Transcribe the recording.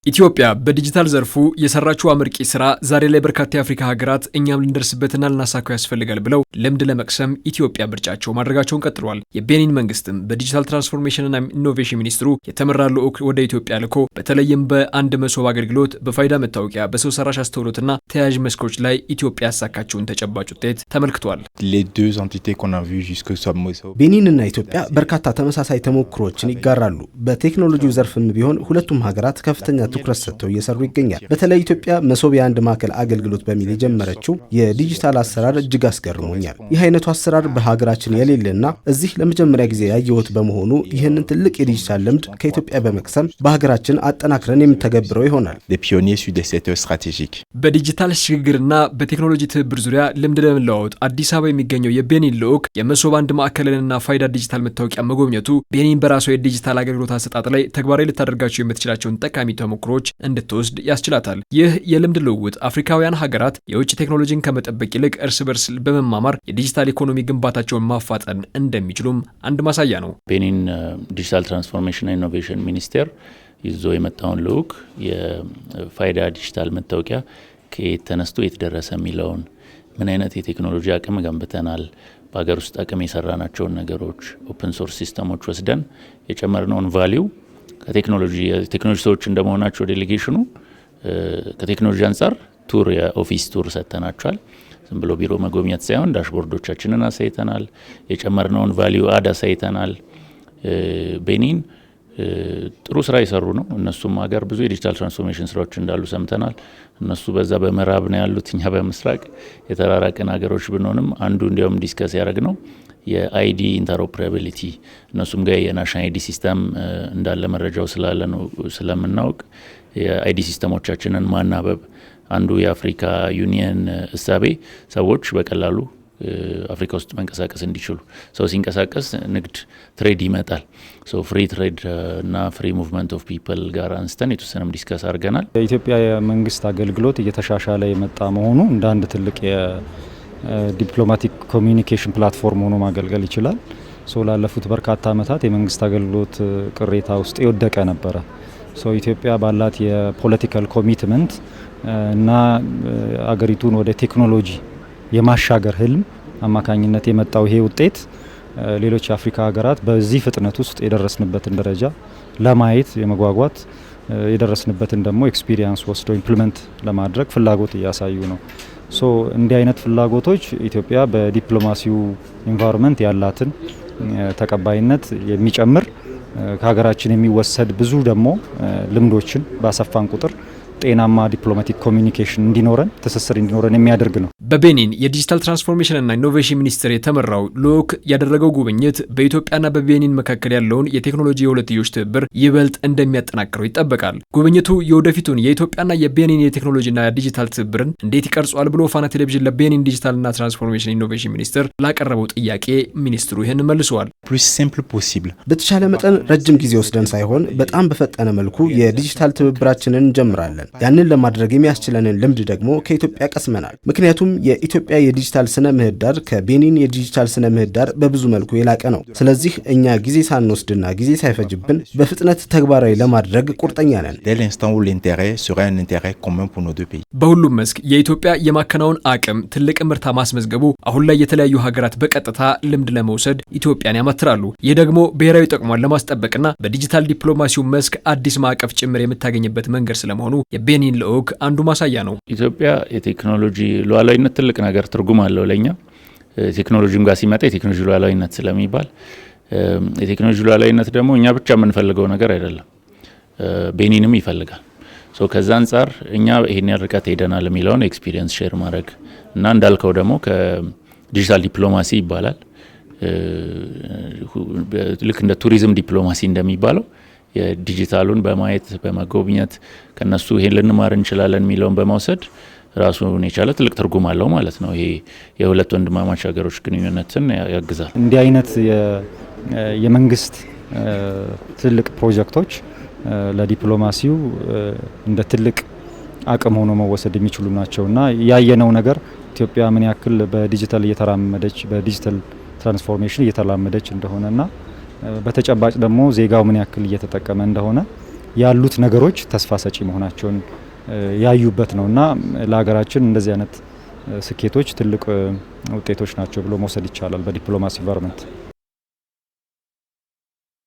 ኢትዮጵያ በዲጂታል ዘርፉ የሰራችው አመርቂ ስራ ዛሬ ላይ በርካታ የአፍሪካ ሀገራት እኛም ልንደርስበትና ልናሳካው ያስፈልጋል ብለው ልምድ ለመቅሰም ኢትዮጵያ ምርጫቸው ማድረጋቸውን ቀጥሏል። የቤኒን መንግስትም በዲጂታል ትራንስፎርሜሽንና ኢኖቬሽን ሚኒስትሩ የተመራ ልዑክ ወደ ኢትዮጵያ ልኮ በተለይም በአንድ መሶብ አገልግሎት፣ በፋይዳ መታወቂያ፣ በሰው ሰራሽ አስተውሎትና ተያያዥ መስኮች ላይ ኢትዮጵያ ያሳካቸውን ተጨባጭ ውጤት ተመልክቷል። ቤኒንና ኢትዮጵያ በርካታ ተመሳሳይ ተሞክሮችን ይጋራሉ። በቴክኖሎጂው ዘርፍም ቢሆን ሁለቱም ሀገራት ከፍተኛ ትኩረት ሰጥተው እየሰሩ ይገኛል። በተለይ ኢትዮጵያ መሶብ የአንድ ማዕከል አገልግሎት በሚል የጀመረችው የዲጂታል አሰራር እጅግ አስገርሞኛል። ይህ አይነቱ አሰራር በሀገራችን የሌለና እዚህ ለመጀመሪያ ጊዜ ያየሁት በመሆኑ ይህንን ትልቅ የዲጂታል ልምድ ከኢትዮጵያ በመቅሰም በሀገራችን አጠናክረን የምተገብረው ይሆናል። በዲጂታል ሽግግርና በቴክኖሎጂ ትብብር ዙሪያ ልምድ ለመለዋወጥ አዲስ አበባ የሚገኘው የቤኒን ልዑክ የመሶብ አንድ ማዕከልንና ፋይዳ ዲጂታል መታወቂያ መጎብኘቱ ቤኒን በራሷ የዲጂታል አገልግሎት አሰጣጥ ላይ ተግባራዊ ልታደርጋቸው የምትችላቸውን ጠቃሚ ተሞክሮች እንድትወስድ ያስችላታል። ይህ የልምድ ልውውጥ አፍሪካውያን ሀገራት የውጭ ቴክኖሎጂን ከመጠበቅ ይልቅ እርስ በርስ በመማማር የዲጂታል ኢኮኖሚ ግንባታቸውን ማፋጠን እንደሚችሉም አንድ ማሳያ ነው። ቤኒን ዲጂታል ትራንስፎርሜሽንና ኢኖቬሽን ሚኒስቴር ይዞ የመጣውን ልዑክ የፋይዳ ዲጂታል መታወቂያ ከየት ተነስቶ የት ደረሰ የሚለውን ምን አይነት የቴክኖሎጂ አቅም ገንብተናል፣ በሀገር ውስጥ አቅም የሰራናቸውን ነገሮች ኦፕን ሶርስ ሲስተሞች ወስደን የጨመርነውን ቫሊዩ ከቴክኖሎጂ ሰዎች እንደመሆናቸው ዴሌጌሽኑ ከቴክኖሎጂ አንጻር ቱር የኦፊስ ቱር ሰጥተናቸዋል። ዝም ብሎ ቢሮ መጎብኘት ሳይሆን ዳሽቦርዶቻችንን አሳይተናል። የጨመርነውን ቫሊዩ አድ አሳይተናል። ቤኒን ጥሩ ስራ የሰሩ ነው። እነሱም ሀገር ብዙ የዲጂታል ትራንስፎርሜሽን ስራዎች እንዳሉ ሰምተናል። እነሱ በዛ በምዕራብ ነው ያሉት፣ እኛ በምስራቅ የተራራቅን ሀገሮች ብንሆንም አንዱ እንዲያውም ዲስከስ ያደረግ ነው የአይዲ ኢንተሮፕራቢሊቲ እነሱም ጋር የናሽናል አይዲ ሲስተም እንዳለ መረጃው ስላለ ነው ስለምናውቅ የአይዲ ሲስተሞቻችንን ማናበብ አንዱ የአፍሪካ ዩኒየን እሳቤ ሰዎች በቀላሉ አፍሪካ ውስጥ መንቀሳቀስ እንዲችሉ ሰው ሲንቀሳቀስ ንግድ ትሬድ ይመጣል። ፍሪ ትሬድ እና ፍሪ ሙቭመንት ኦፍ ፒፕል ጋር አንስተን የተወሰነም ዲስከስ አድርገናል። የኢትዮጵያ የመንግስት አገልግሎት እየተሻሻለ የመጣ መሆኑ እንደ አንድ ትልቅ ዲፕሎማቲክ ኮሚኒኬሽን ፕላትፎርም ሆኖ ማገልገል ይችላል። ላለፉት በርካታ ዓመታት የመንግስት አገልግሎት ቅሬታ ውስጥ የወደቀ ነበረ። ኢትዮጵያ ባላት የፖለቲካል ኮሚትመንት እና አገሪቱን ወደ ቴክኖሎጂ የማሻገር ህልም አማካኝነት የመጣው ይሄ ውጤት ሌሎች የአፍሪካ ሀገራት በዚህ ፍጥነት ውስጥ የደረስንበትን ደረጃ ለማየት የመጓጓት የደረስንበትን ደግሞ ኤክስፒሪየንስ ወስዶ ኢምፕሊመንት ለማድረግ ፍላጎት እያሳዩ ነው። እንዲህ አይነት ፍላጎቶች ኢትዮጵያ በዲፕሎማሲው ኢንቫይሮንመንት ያላትን ተቀባይነት የሚጨምር ከሀገራችን የሚወሰድ ብዙ ደግሞ ልምዶችን ባሰፋን ቁጥር ጤናማ ዲፕሎማቲክ ኮሚኒኬሽን እንዲኖረን ትስስር እንዲኖረን የሚያደርግ ነው። በቤኒን የዲጂታል ትራንስፎርሜሽንና ኢኖቬሽን ሚኒስቴር የተመራው ልዑክ ያደረገው ጉብኝት በኢትዮጵያና በቤኒን መካከል ያለውን የቴክኖሎጂ የሁለትዮሽ ትብብር ይበልጥ እንደሚያጠናክረው ይጠበቃል። ጉብኝቱ የወደፊቱን የኢትዮጵያና የቤኒን የቴክኖሎጂና የዲጂታል ትብብርን እንዴት ይቀርጿል ብሎ ፋና ቴሌቪዥን ለቤኒን ዲጂታልና ትራንስፎርሜሽን ኢኖቬሽን ሚኒስቴር ላቀረበው ጥያቄ ሚኒስትሩ ይህን መልሰዋል። በተቻለ መጠን ረጅም ጊዜ ወስደን ሳይሆን በጣም በፈጠነ መልኩ የዲጂታል ትብብራችንን እንጀምራለን። ያንን ለማድረግ የሚያስችለንን ልምድ ደግሞ ከኢትዮጵያ ቀስመናል። ምክንያቱም የኢትዮጵያ የዲጂታል ስነ ምህዳር ከቤኒን የዲጂታል ስነ ምህዳር በብዙ መልኩ የላቀ ነው። ስለዚህ እኛ ጊዜ ሳንወስድና ጊዜ ሳይፈጅብን በፍጥነት ተግባራዊ ለማድረግ ቁርጠኛ ነን። በሁሉም መስክ የኢትዮጵያ የማከናወን አቅም ትልቅ ምርታ ማስመዝገቡ አሁን ላይ የተለያዩ ሀገራት በቀጥታ ልምድ ለመውሰድ ኢትዮጵያን ያማትራሉ። ይህ ደግሞ ብሔራዊ ጥቅሟን ለማስጠበቅና በዲጂታል ዲፕሎማሲው መስክ አዲስ ማዕቀፍ ጭምር የምታገኝበት መንገድ ስለመሆኑ የቤኒን ልዑክ አንዱ ማሳያ ነው። ኢትዮጵያ የቴክኖሎጂ ሉዓላዊነት ትልቅ ነገር ትርጉም አለው ለኛ። ቴክኖሎጂም ጋር ሲመጣ የቴክኖሎጂ ሉዓላዊነት ስለሚባል የቴክኖሎጂ ሉዓላዊነት ደግሞ እኛ ብቻ የምንፈልገው ነገር አይደለም፣ ቤኒንም ይፈልጋል። ከዛ አንጻር እኛ ይሄን ርቀት ሄደናል የሚለውን ኤክስፒሪየንስ ሼር ማድረግ እና እንዳልከው ደግሞ ከዲጂታል ዲፕሎማሲ ይባላል ልክ እንደ ቱሪዝም ዲፕሎማሲ እንደሚባለው የዲጂታሉን በማየት በመጎብኘት ከነሱ ይሄን ልንማር እንችላለን የሚለውን በመውሰድ ራሱን የቻለ ትልቅ ትርጉም አለው ማለት ነው። ይሄ የሁለት ወንድማማች ሀገሮች ግንኙነትን ያግዛል። እንዲህ አይነት የመንግስት ትልቅ ፕሮጀክቶች ለዲፕሎማሲው እንደ ትልቅ አቅም ሆኖ መወሰድ የሚችሉ ናቸውና ያየነው ነገር ኢትዮጵያ ምን ያክል በዲጂታል እየተራመደች በዲጂታል ትራንስፎርሜሽን እየተራመደች እንደሆነና በተጨባጭ ደግሞ ዜጋው ምን ያክል እየተጠቀመ እንደሆነ ያሉት ነገሮች ተስፋ ሰጪ መሆናቸውን ያዩበት ነውና ለሀገራችን እንደዚህ አይነት ስኬቶች ትልቅ ውጤቶች ናቸው ብሎ መውሰድ ይቻላል በዲፕሎማሲ ኢንቫይሮንመንት።